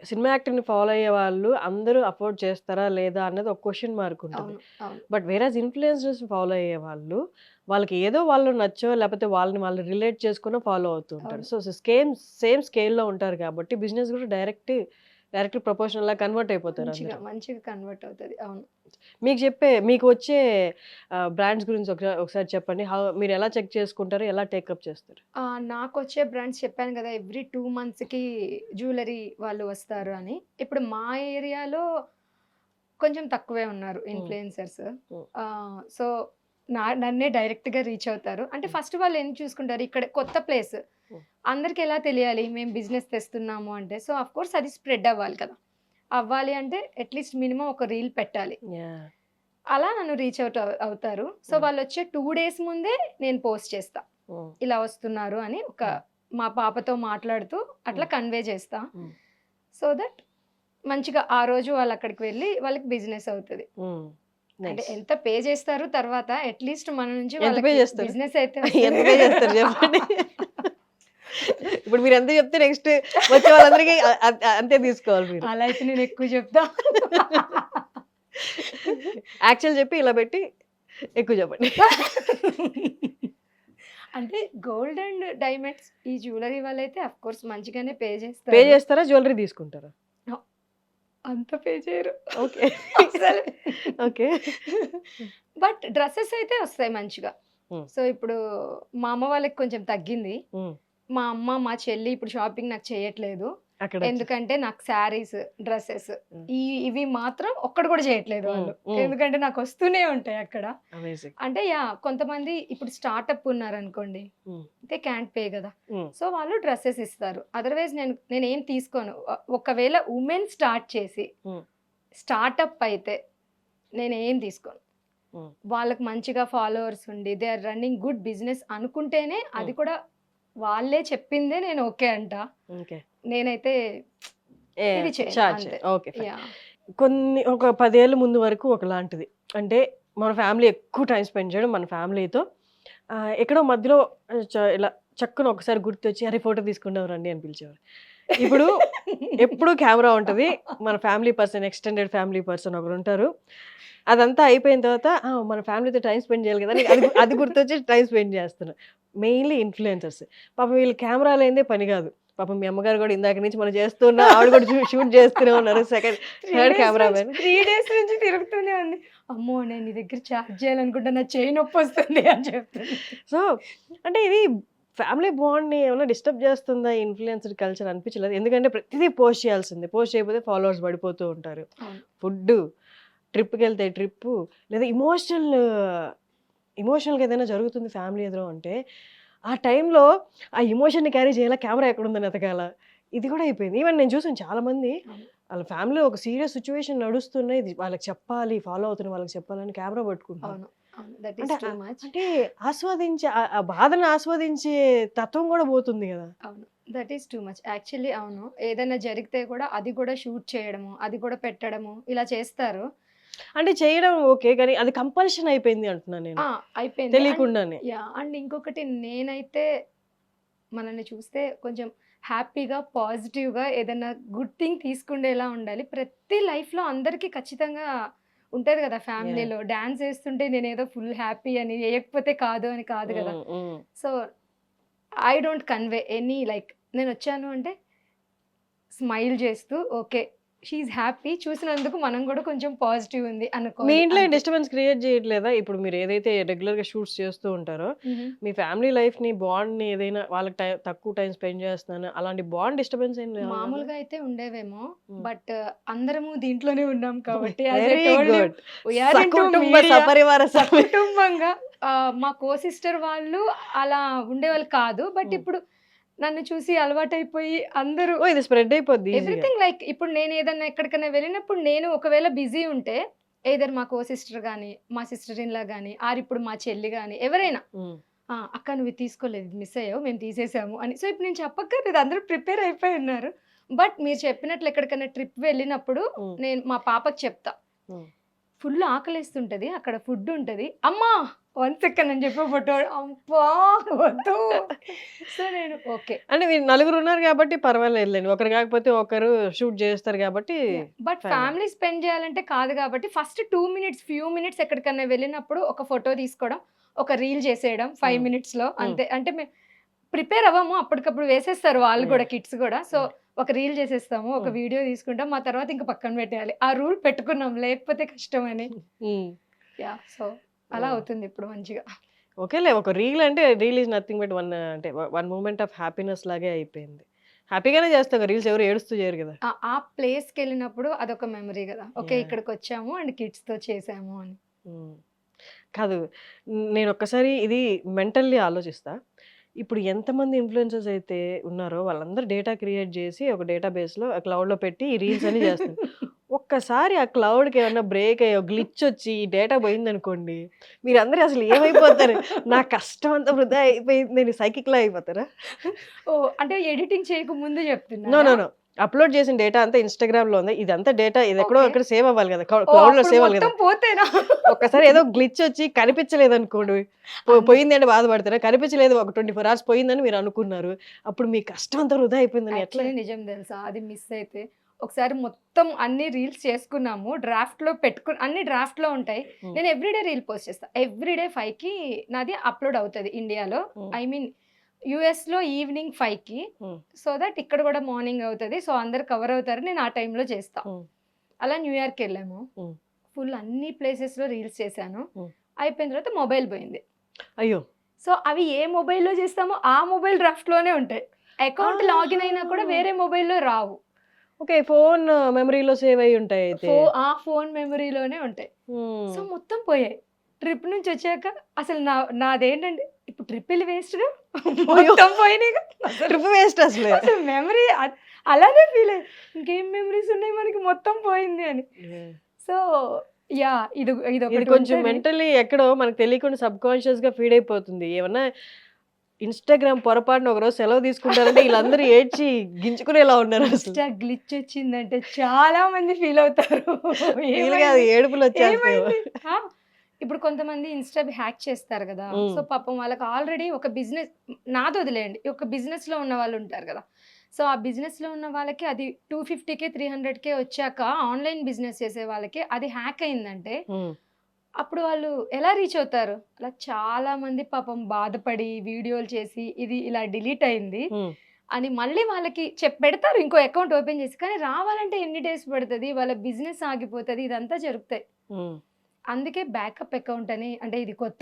సినిమా యాక్టర్ని ఫాలో అయ్యే వాళ్ళు అందరూ అఫోర్డ్ చేస్తారా లేదా అన్నది ఒక క్వశ్చన్ మార్క్ ఉంటుంది. అవును అవును బట్ వేరేస్ ఇన్ఫ్లుయెన్సర్స్ ఫాలో అయ్యే వాళ్ళు వాళ్ళకి ఏదో వాళ్ళు నచ్చో లేకపోతే వాళ్ళని వాళ్ళు రిలేట్ చేసుకుని ఫాలో అవుతూ ఉంటారు. అవును. సో సేమ్ స్కేల్లో ఉంటారు కాబట్టి బిజినెస్ కూడా డైరెక్ట్ ప్రపోర్షనల్ లా కన్వర్ట్ అయిపోతారు మంచిగా అందరూ. మంచిగా కన్వర్ట్ అవుతుంది. అవును. మీకు వచ్చే బ్రాండ్స్ గురించి ఒకసారి చెప్పండి. మీరు ఎలా చెక్ చేసుకుంటారు, ఎలా టేకప్ చేస్తారు? నాకు వచ్చే బ్రాండ్స్ చెప్పాను కదా, ఎవ్రీ 2 మంత్స్కి జ్యువెలరీ వాళ్ళు వస్తారు అని. ఇప్పుడు మా ఏరియాలో కొంచెం తక్కువే ఉన్నారు ఇన్ఫ్లుయెన్సర్స్. సో నన్నే డైరెక్ట్గా రీచ్ అవుతారు. అంటే ఫస్ట్ వాళ్ళు ఏం చూసుకుంటారు, ఇక్కడ కొత్త ప్లేస్ అందరికి ఎలా తెలియాలి మేము బిజినెస్ తెస్తున్నాము అంటే. సో అఫ్ కోర్స్ అది స్ప్రెడ్ అవ్వాలి కదా. అవ్వాలి అంటే అట్లీస్ట్ మినిమం ఒక రీల్ పెట్టాలి. అలా నన్ను రీచ్ అవుతారు. సో వాళ్ళు వచ్చే 2 డేస్ ముందే నేను పోస్ట్ చేస్తా, ఇలా వస్తున్నారు అని. మా పాపతో మాట్లాడుతూ అట్లా కన్వే చేస్తా. సో దట్ మంచిగా ఆ రోజు వాళ్ళు అక్కడికి వెళ్ళి వాళ్ళకి బిజినెస్ అవుతుంది. అంటే ఎంత పే చేస్తారు తర్వాత అట్లీస్ట్ మన నుంచి ఎంత పే చేస్తారు? బిజినెస్ అయితే ఎంత పే చేస్తారు చెప్పండి. ఇప్పుడు మీరు ఎంత చెప్తే నెక్స్ట్ వచ్చే వాళ్ళందరికీ అంతే తీసుకోవాలి మీరు. అలా అయితే నేను ఎక్కువ చెప్తా. యాక్చువల్ చెప్పి ఇలా పెట్టి ఎక్కువ చెప్పండి. అంటే గోల్డ్ అండ్ డైమండ్స్ ఈ జ్యువెలరీ వాళ్ళైతే అఫ్ కోర్స్ మంచిగానే పే పే చేస్తారు. చేస్తారా, జ్యువెలరీ తీసుకుంటారా? అంత పే చేయరు. ఓకే అసలు. ఓకే. బట్ డ్రెస్సెస్ అయితే వస్తాయి మంచిగా. Hmm. సో ఇప్పుడు మా అమ్మ వాళ్ళకి కొంచెం తగ్గింది. మా అమ్మ మా చెల్లి ఇప్పుడు షాపింగ్ నాకు చేయట్లేదు. అక్కడ ఎందుకంటే నాకు శారీస్ డ్రెస్సెస్ ఇవి మాత్రం ఒక్కటి కూడా చేయట్లేదు వాళ్ళు. ఎందుకంటే నాకు వస్తూనే ఉంటాయి అక్కడ. అమేజింగ్. అంటే కొంతమంది ఇప్పుడు స్టార్ట్అప్ ఉన్నారు అనుకోండి, దే క్యాంట్ పే కదా. సో వాళ్ళు డ్రెస్సెస్ ఇస్తారు. అదర్వైజ్ నేను ఏం తీసుకోను. ఒకవేళ ఉమెన్ స్టార్ట్ చేసి స్టార్ట్అప్ అయితే నేను ఏం తీసుకోను. వాళ్ళకి మంచిగా ఫాలోవర్స్ ఉండి they are running good business అనుకుంటేనే, అది కూడా వాళ్ళే చెప్పిందే నేను ఓకే అంట. నేనైతే ఇది చేయను అంతే. ఓకే. Yeah. ఒక 10 ఏళ్ళ ముందు వరకు ఒకలాంటిది. అంటే మన ఫ్యామిలీ ఎక్కువ టైం స్పెండ్ చేయడం, మన ఫ్యామిలీతో ఎక్కడో మధ్యలో ఇలా చక్కున ఒకసారి గుర్తొచ్చి అరే ఫోటో తీసుకుంటాం రండి అని పిలిచేవారు. ఇప్పుడు ఎప్పుడు కెమెరా ఉంటుంది, మన family person, extended family person ఒకరు ఉంటారు. అదంతా అయిపోయిన తర్వాత మన ఫ్యామిలీతో టైం స్పెండ్ చేయాలి కదా అది గుర్తొచ్చి టైం స్పెండ్ చేస్తున్నారు. Mainly influencers. పాపం వీళ్ళు కెమెరా లేనిదే పని కాదు. పాపం మీ అమ్మగారు కూడా ఇందాక నుంచి మనం చేస్తున్నా ఆవిడ కూడా షూట్ చేస్తూనే ఉన్నారు. Third camera man. 3 డేస్ నుంచి తిరుగుతూనే ఉంది. అమ్మో నేను నీ దగ్గర చార్జ్ చేయాలనుకుంటా, నా చేయి నొప్పి వస్తుంది అని చెప్తుంది. సో అంటే ఇది ఫ్యామిలీ బాండ్ని ఏమైనా డిస్టర్బ్ చేస్తుందా ఇన్ఫ్లుయెన్సర్ కల్చర్ అనిపించలేదు? ఎందుకంటే ప్రతిదీ పోస్ట్ చేయాల్సిందే, పోస్ట్ చేయకపోతే ఫాలోవర్స్ పడిపోతూ ఉంటారు. ఫుడ్, ట్రిప్కి వెళ్తే ట్రిప్పు, లేదా ఇమోషనల్గా ఏదైనా జరుగుతుంది ఫ్యామిలీ ఎదురు అంటే ఆ టైంలో ఆ ఇమోషన్ని క్యారీ చేయాలా, కెమెరా ఎక్కడుందని ఎతకాల, ఇది కూడా అయిపోయింది. ఈవెన్ నేను చూసాను చాలామంది వాళ్ళ ఫ్యామిలీలో ఒక సీరియస్ సిచ్యువేషన్ నడుస్తున్నాయి, ఇది వాళ్ళకి చెప్పాలి, ఫాలో అవుతున్న వాళ్ళకి చెప్పాలని కెమెరా పట్టుకుంటారు. అంటే ఆస్వాదించే ఆ బాధను ఆస్వాదించే తత్వం కూడా పోతుంది కదా. అవును, that is too much actually. అవును, ఏదైనా జరిగితే కూడా అది కూడా షూట్ చేయడము, అది కూడా పెట్టడము, ఇలా చేస్తారు. అంటే చేయడం ఓకే, కానీ అది కంపల్షన్ అయిపోయింది అంటున్నాను నేను, అయిపోయింది తెలియకుండానే. అండ్ ఇంకొకటి, నేనైతే మనల్ని చూస్తే కొంచెం హ్యాపీగా పాజిటివ్గా ఏదైనా గుడ్ థింగ్ తీసుకుండేలా ఉండాలి. ప్రతి లైఫ్లో అందరికీ ఖచ్చితంగా ఉంటుంది కదా ఫ్యామిలీలో. డాన్స్ వేస్తుంటే నేను ఏదో ఫుల్ హ్యాపీ అని, వేయకపోతే కాదు అని కాదు కదా. So I don't convey any like, నేను వచ్చాను అంటే స్మైల్ చేస్తూ ఓకే షీఈ్ హ్యాపీ, చూసినందుకు మనం కూడా కొంచెం పాజిటివ్ ఉంది అనుకో. మీ ఇంట్లో డిస్టర్బెన్స్ క్రియేట్ చేయట్లేదా? ఇప్పుడు మీరు ఏదైతే రెగ్యులర్గా షూట్స్ చేస్తూ ఉంటారో మీ ఫ్యామిలీ లైఫ్ని, బాండ్ని ఏదైనా వాళ్ళకి తక్కువ టైం స్పెండ్ చేస్తున్నాను అలాంటి బాండ్ డిస్టర్బెన్స్ ఏం లేదు? మామూలుగా అయితే ఉండేవేమో, బట్ అందరము దీంట్లోనే ఉన్నాం కాబట్టి కుటుంబంగా మా కో సిస్టర్ వాళ్ళు అలా ఉండేవాళ్ళు కాదు. బట్ ఇప్పుడు నన్ను చూసి అలవాటైపోయి అందరూ ఇది స్ప్రెడ్ అయిపోద్ది ఎవ్రీథింగ్. లైక్ ఇప్పుడు నేను ఏదన్నా ఎక్కడికైనా వెళ్ళినప్పుడు, నేను ఒకవేళ బిజీ ఉంటే ఏదర్ మా కో సిస్టర్ కానీ మా సిస్టర్ ఇన్లా కానీ ఆర్ ఇప్పుడు మా చెల్లి కానీ ఎవరైనా అక్క నువ్వు ఇది తీసుకోలేదు మిస్ అయ్యావు మేము తీసేసాము అని. సో ఇప్పుడు నేను చెప్పక్కర్లేదు, అందరూ ప్రిపేర్ అయిపోయి ఉన్నారు. బట్ మీరు చెప్పినట్లు ఎక్కడికైనా ట్రిప్ వెళ్ళినప్పుడు నేను మా పాపకి చెప్తా, ఫుల్ ఆకలిస్తుంటది, అక్కడ ఫుడ్ ఉంటది, అమ్మా 1 సెకండ్ అని చెప్పి ఫోటో అబ్బా వద్దు. సో నేను ఓకే అంటే మీరు నలుగురు ఉన్నారు కాబట్టి పర్వాలేదులేండి, ఒకరు కాకపోతే ఒకరు షూట్ చేస్తారు కాబట్టి. బట్ ఫ్యామిలీ స్పెండ్ చేయాలంటే కాదు కాబట్టి ఫస్ట్ 2 మినిట్స్ ఫ్యూ మినిట్స్ ఎక్కడికన్నా వెళ్ళినప్పుడు ఒక ఫోటో తీసుకోవడం, ఒక రీల్ చేసేయడం 5 మినిట్స్ లో అంతే. అంటే మేము ప్రిపేర్ అవ్వము, అప్పటికప్పుడు వేసేస్తారు వాళ్ళు కూడా, కిడ్స్ కూడా. సో ఒక రీల్ చేసేస్తాము, ఒక వీడియో తీసుకుంటాం, మా తర్వాత ఇంకా పక్కన పెట్టేయాలి. ఆ రూల్ పెట్టుకున్నాం, లేకపోతే కష్టం అని. యా సో అలా అవుతుంది ఇప్పుడు మంచిగా. ఓకేలే, ఒక రీల్ అంటే reel is nothing but one moment of happiness లాగే అయిపోయింది. హ్యాపీగానే చేస్తాం రీల్స్, ఎవరు ఏడుస్తూ చేయరు కదా. ఆ ప్లేస్కి వెళ్ళినప్పుడు అదొక మెమరీ కదా, ఓకే ఇక్కడికి వచ్చాము అండ్ కిడ్స్తో చేసాము అని. కాదు, నేను ఒక్కసారి ఇది మెంటల్లీ ఆలోచిస్తా. ఇప్పుడు ఎంతమంది ఇన్ఫ్లుయెన్సర్స్ అయితే ఉన్నారో వాళ్ళందరూ డేటా క్రియేట్ చేసి ఒక డేటాబేస్లో క్లౌడ్లో పెట్టి ఈ రీల్స్ అని చేస్తారు. ఒక్కసారి ఆ క్లౌడ్కి ఏమన్నా బ్రేక్ అయ్యో గ్లిచ్ వచ్చి ఈ డేటా పోయింది అనుకోండి, మీరు అందరూ అసలు ఏమైపోతారు? నా కష్టం అంతా వృధా అయిపోయింది, నేను సైకిక్లా అయిపోతారా? ఓ అంటే ఎడిటింగ్ చేయక ముందు నో చెప్తున్నా. నో నో అప్లోడ్ చేసిన డేటా అంతా ఇన్స్టాగ్రామ్ లో ఉంది, ఇదంతా డేటా ఇది ఎక్కడో అక్కడ సేవ్ అవ్వాలి కదా, క్లౌడ్ లో సేవ్ అవ్వాలి కదా. పోతేనా ఒక్కసారి ఏదో గ్లిచ్ వచ్చి కనిపించలేదు అనుకోండి, పోయింది అంటే బాధపడతారా? కనిపించలేదు, ఒక 24 hours పోయిందని మీరు అనుకున్నారు, అప్పుడు మీ కష్టం అంతా వృధా అయిపోయిందని ఎట్లా? Actually నిజం తెలుసా, అది మిస్ అయితే ఒకసారి మొత్తం అన్ని రీల్స్ చేసుకున్నాము, డ్రాఫ్ట్ లో పెట్టుకుని అన్ని డ్రాఫ్ట్ లో ఉంటాయి. నేను ఎవ్రీడే రీల్ పోస్ట్ చేస్తాను, ఎవ్రీడే 5కి నాది అప్లోడ్ అవుతుంది ఇండియాలో, ఐ మీన్ యుఎస్ లో ఈవినింగ్ 5కి. సో దట్ ఇక్కడ కూడా మార్నింగ్ అవుతుంది, సో అందరు కవర్ అవుతారు, నేను ఆ టైంలో చేస్తా. అలా న్యూయార్క్ వెళ్ళాము, ఫుల్ అన్ని ప్లేసెస్ లో రీల్స్ చేశాను. అయిపోయిన తర్వాత మొబైల్ పోయింది. అయ్యో, సో అవి ఏ మొబైల్లో చేస్తామో ఆ మొబైల్ డ్రాఫ్ట్ లోనే ఉంటాయి, అకౌంట్ లాగిన్ అయినా కూడా వేరే మొబైల్లో రావు. ఓకే, ఫోన్ మెమరీలో సేవ్ అయి ఉంటాయి అయితే. ఆ ఫోన్ మెమరీలోనే ఉంటాయి. సో మొత్తం పోయాయి. ట్రిప్ నుంచి వచ్చాక అసలు నాదేంటంటే ఇప్పుడు ట్రిప్ వెళ్ళి వేస్ట్ మొత్తం పోయినాయి, ట్రిప్ వేస్ట్ అసలు. మెమరీ అలానే ఫీల్ అయ్యి ఇంకేం మెమరీస్ ఉన్నాయి మనకి, మొత్తం పోయింది అని. సో యా ఇది కొంచెం మెంటల్లీ ఎక్కడో మనకు తెలియకుండా సబ్ కాన్షియస్ గా ఫీడ్ అయిపోతుంది. ఏమన్నా ఇన్స్టాగ్రామ్ పొరపాటున ఒకరోజు సెలవు తీసుకుంటారంటే వీళ్ళందరూ ఏడ్చి గింజుకునేలా ఉన్నారు. ఇన్స్టా గ్లిచ్ వచ్చిందంటే చాలా మంది ఫీల్ అవుతారు, ఏడుపులు వచ్చేస్తాయి. ఇప్పుడు కొంతమంది ఇన్స్టా హ్యాక్ చేస్తారు కదా, సో పాపం వాళ్ళకి ఆల్రెడీ ఒక బిజినెస్, నాది వదిలేయండి, ఒక బిజినెస్ లో ఉన్న వాళ్ళు ఉంటారు కదా. సో ఆ బిజినెస్ లో ఉన్న వాళ్ళకి అది 250K 300K వచ్చాక ఆన్లైన్ బిజినెస్ చేసే వాళ్ళకి అది హ్యాక్ అయిందంటే అప్పుడు వాళ్ళు ఎలా రీచ్ అవుతారు? అలా చాలా మంది పాపం బాధపడి వీడియోలు చేసి ఇది ఇలా డిలీట్ అయింది అని మళ్ళీ వాళ్ళకి పెడతారు ఇంకో అకౌంట్ ఓపెన్ చేసి, కానీ రావాలంటే ఎన్ని డేస్ పడుతుంది, వాళ్ళ బిజినెస్ ఆగిపోతుంది, ఇదంతా జరుగుతాయి. అందుకే బ్యాకప్ అకౌంట్ అని, అంటే ఇది కొత్త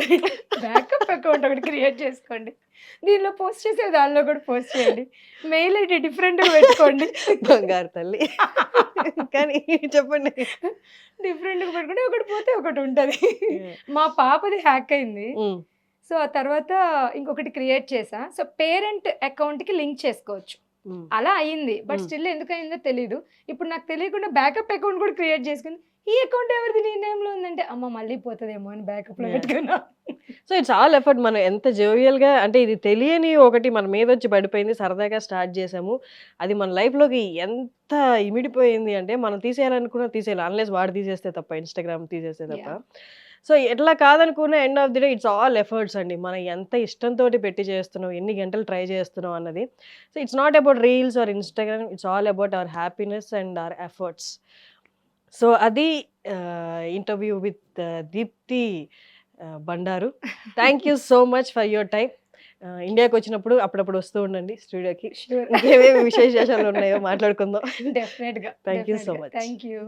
బ్యాకప్ అకౌంట్ ఒకటి క్రియేట్ చేసుకోండి, దీనిలో పోస్ట్ చేసే దానిలో కూడా పోస్ట్ చేయండి, మెయిల్ ఐడి డిఫరెంట్గా పెట్టుకోండి. బంగారు తల్లి కానీ చెప్పండి, డిఫరెంట్గా పెట్టుకుంటే ఒకటి పోతే ఒకటి ఉంటుంది. మా పాపది హ్యాక్ అయింది, సో ఆ తర్వాత ఇంకొకటి క్రియేట్ చేసా. సో పేరెంట్ అకౌంట్కి లింక్ చేసుకోవచ్చు, అలా అయింది. బట్ స్టిల్ ఎందుకు అయిందో తెలీదు. ఇప్పుడు నాకు తెలియకుండా బ్యాకప్ అకౌంట్ కూడా క్రియేట్ చేసుకుంది, ఈ అకౌంట్ ఎవరిది నీ నేమ్లో ఉందంటే అమ్మ మళ్ళీ పోతుందేమో అని బ్యాకప్లో పెట్టుకున్నా. So it's all effort. మనం ఎంత జోవియల్గా, అంటే ఇది తెలియని ఒకటి మన మీద వచ్చి పడిపోయింది, సరదాగా స్టార్ట్ చేసాము, అది మన లైఫ్లోకి ఎంత ఇమిడిపోయింది అంటే మనం తీసేయాలనుకున్నా తీసేయాలి, అన్లెస్ వాడు తీసేస్తే తప్ప, ఇన్స్టాగ్రామ్ తీసేస్తే తప్ప. సో ఎట్లా కాదనుకున్న end of the day it's all efforts అండి. మనం ఎంత ఇష్టంతో పెట్టి చేస్తున్నాం, ఎన్ని గంటలు ట్రై చేస్తున్నాం అన్నది. So it's not about reels or Instagram, it's all about our happiness and our efforts. So అది interview with Deepthi Bandaru. Thank you so much for your time. ఇండియాకి వచ్చినప్పుడు అప్పుడప్పుడు వస్తూ ఉండండి స్టూడియోకి, ఇంకేమేమి విశేషాలు ఉన్నాయో మాట్లాడుకుందాం. డెఫినెట్గా. Thank you so much. Thank you.